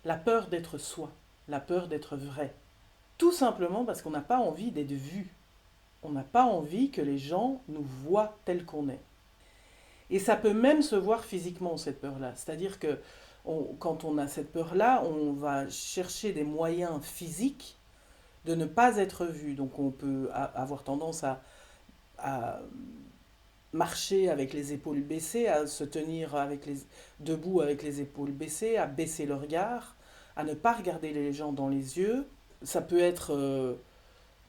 la peur d'être soi, la peur d'être vrai. Tout simplement parce qu'on n'a pas envie d'être vu. On n'a pas envie que les gens nous voient tel qu'on est. Et ça peut même se voir physiquement, cette peur-là. C'est-à-dire que quand on a cette peur-là, on va chercher des moyens physiques de ne pas être vu. Donc on peut avoir tendance à marcher avec les épaules baissées, à se tenir debout avec les épaules baissées, à baisser le regard, à ne pas regarder les gens dans les yeux. Ça peut être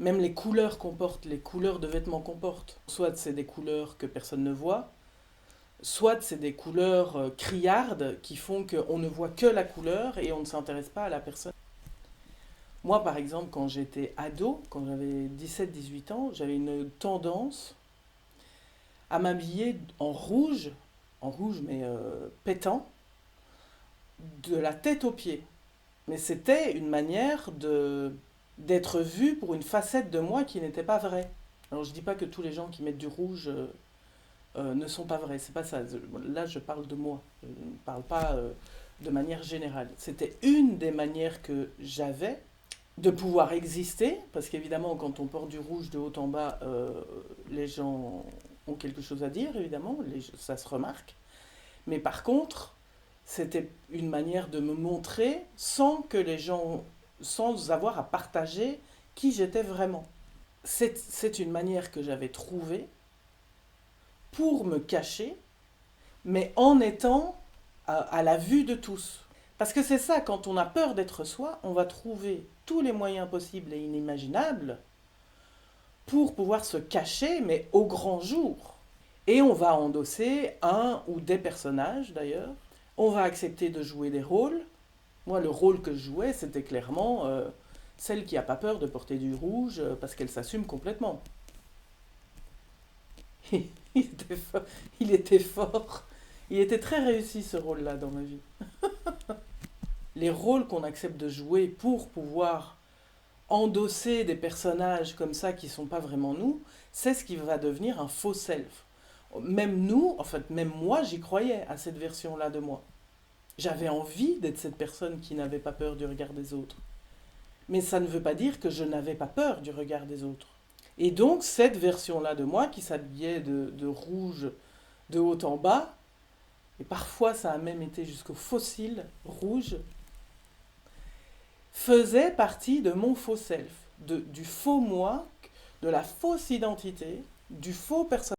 même les couleurs qu'on porte, les couleurs de vêtements qu'on porte. Soit c'est des couleurs que personne ne voit, soit c'est des couleurs criardes qui font qu'on ne voit que la couleur et on ne s'intéresse pas à la personne. Moi, par exemple, quand j'étais ado, quand j'avais 17-18 ans, j'avais une tendance à m'habiller en rouge mais pétant, de la tête aux pieds. Mais c'était une manière d'être vue pour une facette de moi qui n'était pas vraie. Alors je dis pas que tous les gens qui mettent du rouge ne sont pas vrais, c'est pas ça. Là je parle de moi, je ne parle pas de manière générale. C'était une des manières que j'avais de pouvoir exister, parce qu'évidemment quand on porte du rouge de haut en bas, les gens ont quelque chose à dire, évidemment, ça se remarque. Mais par contre, c'était une manière de me montrer sans avoir à partager qui j'étais vraiment. C'est une manière que j'avais trouvée pour me cacher, mais en étant à la vue de tous. Parce que c'est ça, quand on a peur d'être soi, on va trouver tous les moyens possibles et inimaginables pour pouvoir se cacher, mais au grand jour. Et on va endosser un ou des personnages d'ailleurs. On va accepter de jouer des rôles. Moi, le rôle que je jouais, c'était clairement celle qui n'a pas peur de porter du rouge parce qu'elle s'assume complètement. Il était fort. Il était fort. Il était très réussi ce rôle-là dans ma vie. Les rôles qu'on accepte de jouer pour pouvoir endosser des personnages comme ça qui ne sont pas vraiment nous, c'est ce qui va devenir un faux self. Même nous, en fait, même moi, j'y croyais à cette version-là de moi. J'avais envie d'être cette personne qui n'avait pas peur du regard des autres. Mais ça ne veut pas dire que je n'avais pas peur du regard des autres. Et donc, cette version-là de moi, qui s'habillait de rouge de haut en bas, et parfois ça a même été jusqu'au fossile rouge, faisait partie de mon faux self, du faux moi, de la fausse identité, du faux personnage.